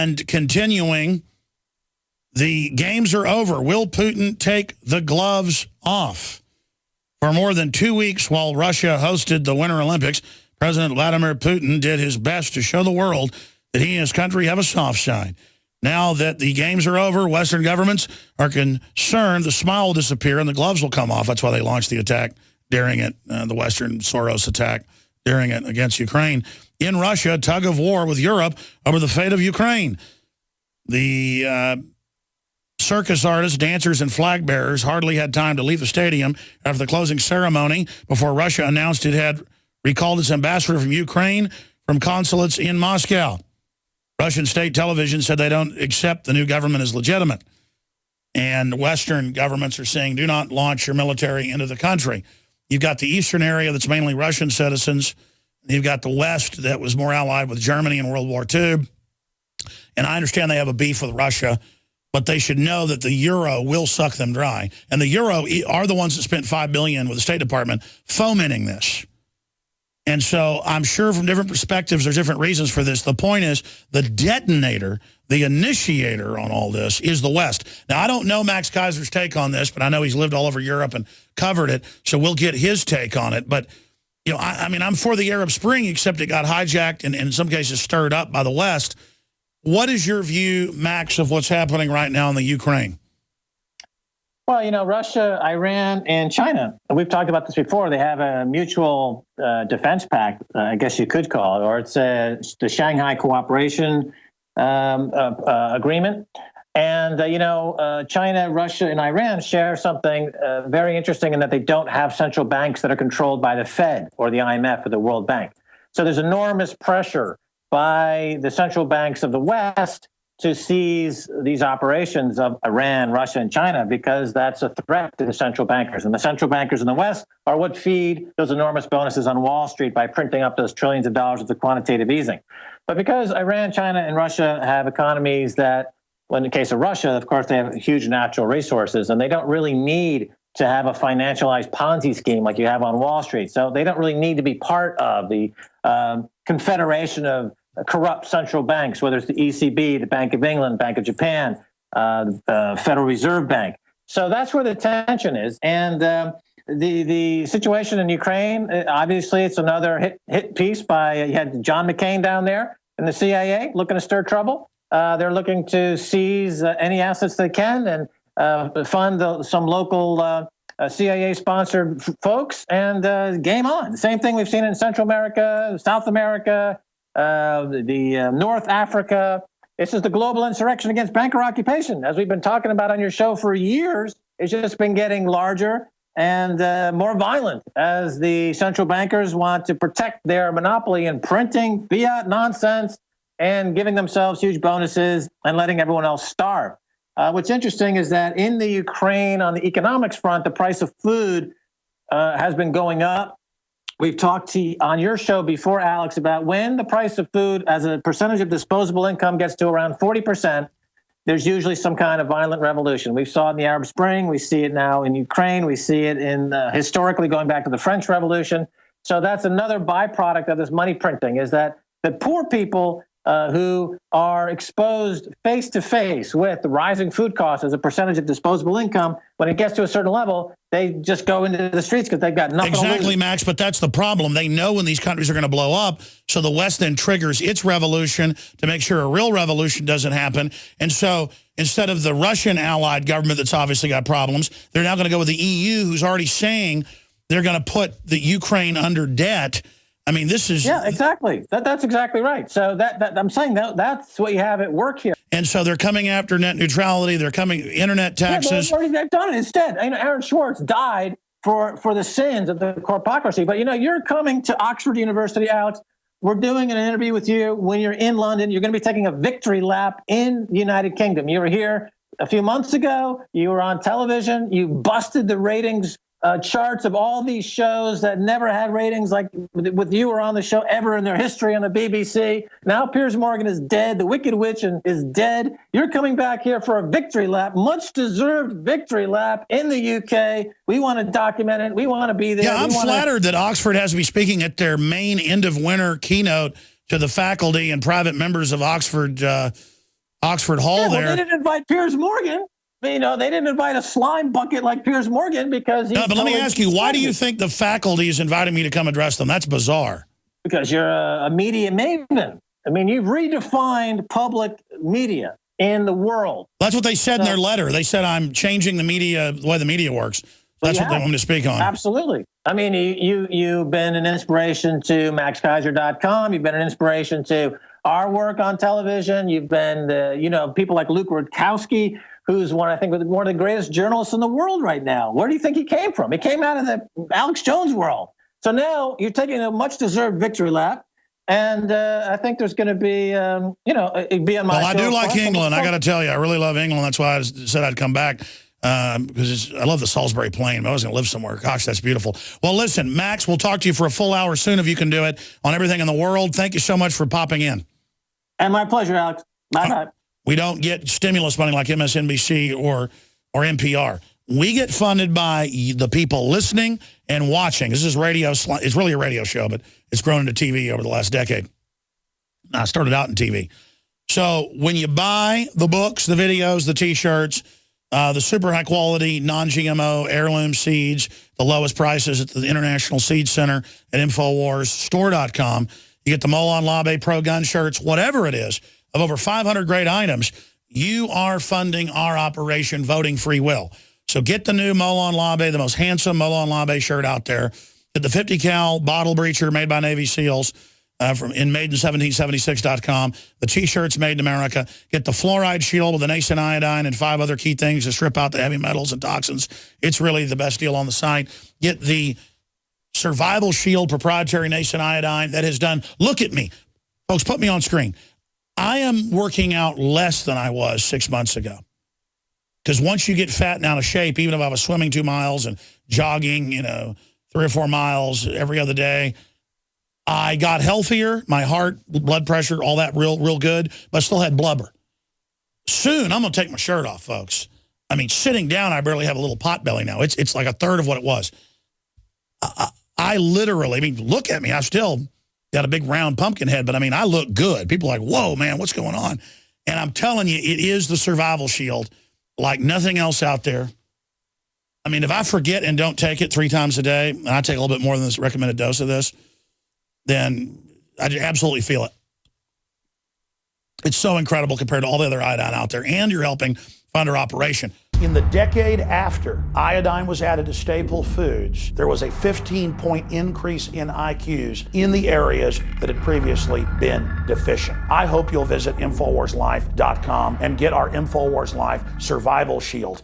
And continuing, the games are over. Will Putin take the gloves off? For more than 2 weeks while Russia hosted the Winter Olympics, President Vladimir Putin did his best to show the world that he and his country have a soft side. Now that the games are over, Western governments are concerned the smile will disappear and the gloves will come off. That's why they launched the attack during it, the Western Soros attack during it against Ukraine. In Russia, tug of war with Europe over the fate of Ukraine. The circus artists, dancers, and flag bearers hardly had time to leave the stadium after the closing ceremony before Russia announced it had recalled its ambassador from Ukraine from consulates in Moscow. Russian state television said they don't accept the new government as legitimate. And Western governments are saying, do not launch your military into the country. You've got the eastern area that's mainly Russian citizens. You've got the West that was more allied with Germany in World War II. And I understand they have a beef with Russia, but they should know that the euro will suck them dry. And the euro are the ones that spent $5 billion with the State Department fomenting this. And so I'm sure from different perspectives, there's different reasons for this. The point is the detonator, the initiator on all this is the West. Now, I don't know Max Keiser's take on this, but I know he's lived all over Europe and covered it. So we'll get his take on it. But, you know, I mean, I'm for the Arab Spring, except it got hijacked and in some cases stirred up by the West. What is your view, Max, of what's happening right now in the Ukraine? Well, you know, Russia, Iran, and China, we've talked about this before. They have a mutual defense pact, I guess you could call it, or it's the Shanghai Cooperation Agreement. And, you know, China, Russia, and Iran share something very interesting in that they don't have central banks that are controlled by the Fed or the IMF or the World Bank. So there's enormous pressure by the central banks of the West to seize these operations of Iran, Russia, and China, because that's a threat to the central bankers. And the central bankers in the West are what feed those enormous bonuses on Wall Street by printing up those trillions of dollars of the quantitative easing. But because Iran, China, and Russia have economies that, well, in the case of Russia, of course, they have huge natural resources, and they don't really need to have a financialized Ponzi scheme like you have on Wall Street. So they don't really need to be part of the confederation of corrupt central banks, whether it's the ECB, the Bank of England, Bank of Japan, the Federal Reserve Bank. So that's where the tension is. And the situation in Ukraine, obviously, it's another hit piece by, you had John McCain down there in the CIA looking to stir trouble. They're looking to seize any assets they can and fund some local CIA-sponsored folks, and game on. Same thing we've seen in Central America, South America, North Africa. This is the global insurrection against banker occupation, as we've been talking about on your show for years. It's just been getting larger and more violent as the central bankers want to protect their monopoly in printing fiat nonsense and giving themselves huge bonuses and letting everyone else starve. What's interesting is that in the Ukraine, on the economics front, the price of food has been going up. We've talked on your show before, Alex, about when the price of food as a percentage of disposable income gets to around 40%, there's usually some kind of violent revolution. We saw it in the Arab Spring. We see it now in Ukraine. We see it in historically going back to the French Revolution. So that's another byproduct of this money printing, is that the poor people who are exposed face-to-face with the rising food costs as a percentage of disposable income, when it gets to a certain level, they just go into the streets because they've got nothing to lose. Exactly, Max, but that's the problem. They know when these countries are going to blow up, so the West then triggers its revolution to make sure a real revolution doesn't happen. And so instead of the Russian allied government that's obviously got problems, they're now going to go with the EU, who's already saying they're going to put the Ukraine under debt. I mean, this is... Yeah, exactly. That's exactly right. So that I'm saying that's what you have at work here. And so they're coming after net neutrality. They're coming internet taxes. Yeah, they've done it instead. You know, Aaron Swartz died for the sins of the corpocracy. But, you know, you're coming to Oxford University, Alex. We're doing an interview with you when you're in London. You're going to be taking a victory lap in the United Kingdom. You were here a few months ago. You were on television. You busted the ratings charts of all these shows that never had ratings like with you or on the show ever in their history on the BBC. Now Piers Morgan is dead. The Wicked Witch is dead. You're coming back here for a victory lap, much deserved victory lap in the UK. We want to document it. We want to be there. Yeah, I'm flattered that Oxford has me speaking at their main end of winter keynote to the faculty and private members of Oxford Oxford Hall there. They didn't invite Piers Morgan. You know, they didn't invite a slime bucket like Piers Morgan because he's... No, but let me ask you, why do you think the faculty is inviting me to come address them? That's bizarre. Because you're a media maven. I mean, you've redefined public media in the world. That's what they said in their letter. They said I'm changing the media, the way the media works. That's what they want me to speak on. Absolutely. I mean, you've been an inspiration to MaxKeiser.com. You've been an inspiration to our work on television. You've been, people like Luke Rudkowski, who's one of the greatest journalists in the world right now. Where do you think he came from? He came out of the Alex Jones world. So now you're taking a much-deserved victory lap. And I think there's going to be, it'd be on my show. I do like England. I got to tell you, I really love England. That's why I said I'd come back. Because I love the Salisbury Plain. I was going to live somewhere. Gosh, that's beautiful. Well, listen, Max, we'll talk to you for a full hour soon if you can do it on everything in the world. Thank you so much for popping in. And my pleasure, Alex. Bye-bye. We don't get stimulus money like MSNBC or NPR. We get funded by the people listening and watching. This is radio. It's really a radio show, but it's grown into TV over the last decade. I started out in TV. So when you buy the books, the videos, the T-shirts, the super high quality, non-GMO heirloom seeds, the lowest prices at the International Seed Center at INFOWARS, store.com. You get the Molon Labe Pro Gun shirts, whatever it is, of over 500 great items. You are funding our operation, Voting Free Will. So get the new Molon Labe, the most handsome Molon Labe shirt out there. Get the 50 cal bottle breacher made by Navy SEALs. From made-in-1776.com, the T-shirts made in America. Get the fluoride shield with the Nascent iodine and 5 other key things to strip out the heavy metals and toxins. It's really the best deal on the site. Get the Survival Shield proprietary Nascent iodine that has done, look at me. Folks, put me on screen. I am working out less than I was 6 months ago. Because once you get fat and out of shape, even if I was swimming 2 miles and jogging, 3 or 4 miles every other day, I got healthier, my heart, blood pressure, all that real good, but I still had blubber. Soon, I'm going to take my shirt off, folks. I mean, sitting down, I barely have a little pot belly now. It's like a third of what it was. I literally, look at me. I've still got a big round pumpkin head, but I look good. People are like, whoa, man, what's going on? And I'm telling you, it is the survival shield like nothing else out there. If I forget and don't take it 3 times a day, and I take a little bit more than this recommended dose of this, then I absolutely feel it. It's so incredible compared to all the other iodine out there, and you're helping fund our operation. In the decade after iodine was added to staple foods, there was a 15-point increase in IQs in the areas that had previously been deficient. I hope you'll visit InfoWarsLife.com and get our InfoWars Life Survival Shield.